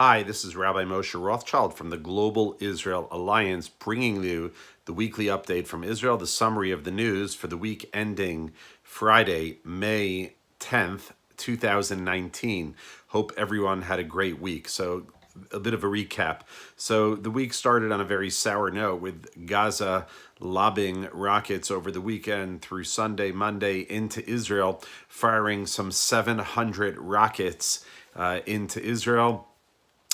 Hi, this is Rabbi Moshe Rothschild from the Global Israel Alliance, bringing you the weekly update from Israel, the summary of the news for the week ending Friday, May 10th, 2019. Hope everyone had a great week. So, a bit of a recap. So, the week started on a very sour note with Gaza lobbing rockets over the weekend through Sunday, Monday into Israel, firing some 700 rockets into Israel,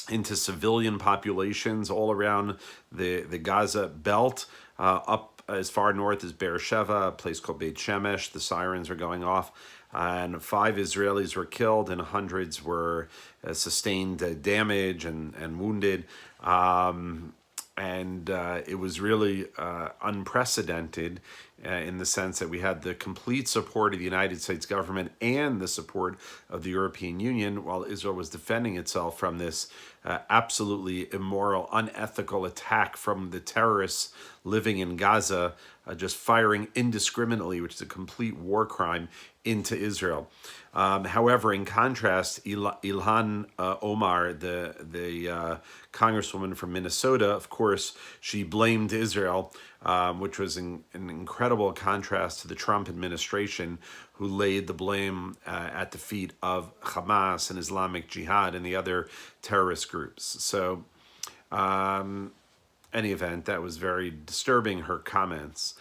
into civilian populations all around the Gaza belt, up as far north as Beersheba, a place called Beit Shemesh. The sirens are going off, and 5 Israelis were killed, and hundreds were sustained damage and wounded. And it was really unprecedented in the sense that we had the complete support of the United States government and the support of the European Union while Israel was defending itself from this absolutely immoral, unethical attack from the terrorists living in Gaza, just firing indiscriminately, which is a complete war crime, into Israel. However, in contrast, Ilhan Omar, the congresswoman from Minnesota, of course, she blamed Israel, which was an incredible contrast to the Trump administration, who laid the blame at the feet of Hamas and Islamic Jihad and the other terrorist groups. So, any event, that was very disturbing, her comments.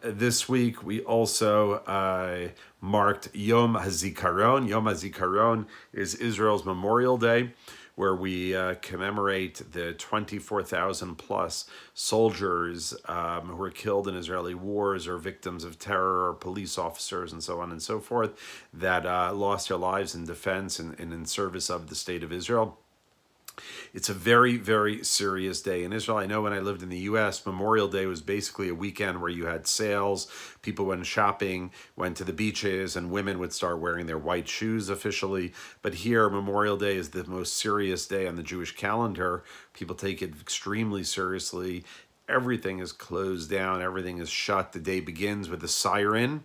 This week, we also marked Yom HaZikaron. Yom HaZikaron is Israel's Memorial Day, where we commemorate the 24,000 plus soldiers who were killed in Israeli wars or victims of terror or police officers and so on and so forth that lost their lives in defense and in service of the state of Israel. It's a very, very serious day in Israel. I know when I lived in the U.S., Memorial Day was basically a weekend where you had sales, people went shopping, went to the beaches, and women would start wearing their white shoes officially. But here, Memorial Day is the most serious day on the Jewish calendar. People take it extremely seriously. Everything is closed down. Everything is shut. The day begins with a siren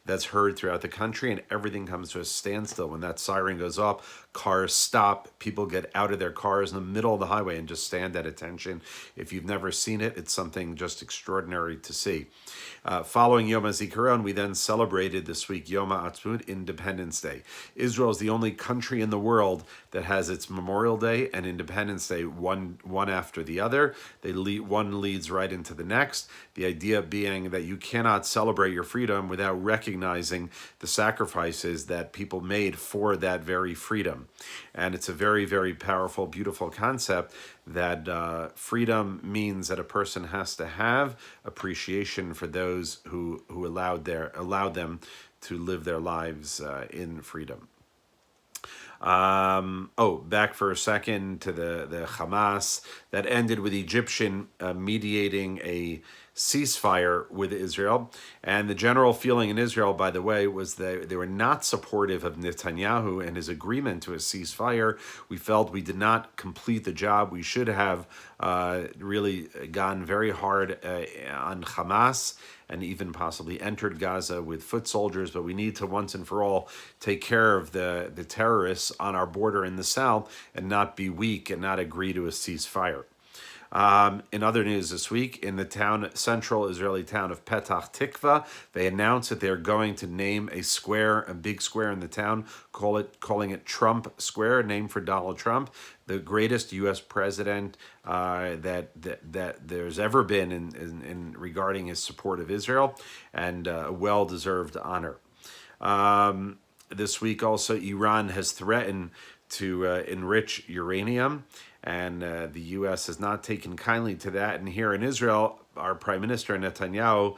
that's heard throughout the country, and everything comes to a standstill. When that siren goes up, cars stop. People get out of their cars in the middle of the highway and just stand at attention. If you've never seen it, it's something just extraordinary to see. Following Yom HaZikaron, we then celebrated this week Yom HaAtzmaut, Independence Day. Israel is the only country in the world that has its Memorial Day and Independence Day one after the other. One leads right into the next. The idea being that you cannot celebrate your freedom without recognizing the sacrifices that people made for that very freedom. And it's a very, very powerful, beautiful concept that freedom means that a person has to have appreciation for those who allowed them to live their lives in freedom. Back for a second to the Hamas that ended with Egyptian mediating a ceasefire with Israel. And the general feeling in Israel, by the way, was that they were not supportive of Netanyahu and his agreement to a ceasefire. We felt we did not complete the job. We should have really gone very hard on Hamas and even possibly entered Gaza with foot soldiers, but we need to once and for all take care of the terrorists on our border in the south and not be weak and not agree to a ceasefire. In other news this week, in the central Israeli town of Petah Tikva, they announced that they're going to name a big square in the town, calling it Trump Square, named for Donald Trump, the greatest U.S. president that there's ever been in regarding his support of Israel, and a well-deserved honor. This week also, Iran has threatened to enrich uranium, and the U.S. has not taken kindly to that. And here in Israel, our Prime Minister Netanyahu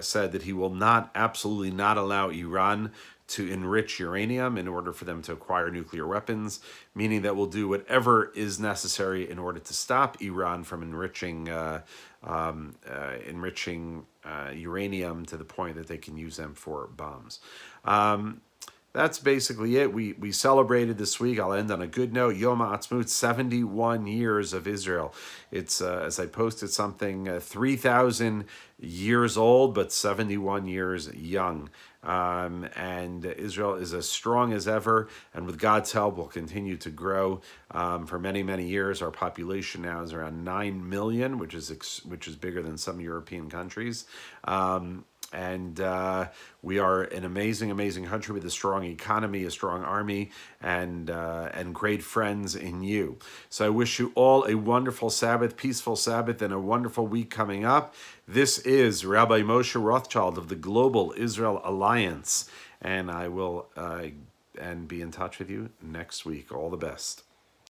said that he will absolutely not allow Iran to enrich uranium in order for them to acquire nuclear weapons, meaning that we'll do whatever is necessary in order to stop Iran from enriching uranium to the point that they can use them for bombs. that's basically it. We celebrated this week. I'll end on a good note. Yom Ha'atzmaut, 71 years of Israel. It's, as I posted something, 3,000 years old, but 71 years young. And Israel is as strong as ever, and with God's help, will continue to grow for many, many years. Our population now is around 9 million, which is bigger than some European countries. And we are an amazing, amazing country with a strong economy, a strong army, and great friends in you. So I wish you all a wonderful Sabbath, peaceful Sabbath, and a wonderful week coming up. This is Rabbi Moshe Rothschild of the Global Israel Alliance, and I will and be in touch with you next week. All the best.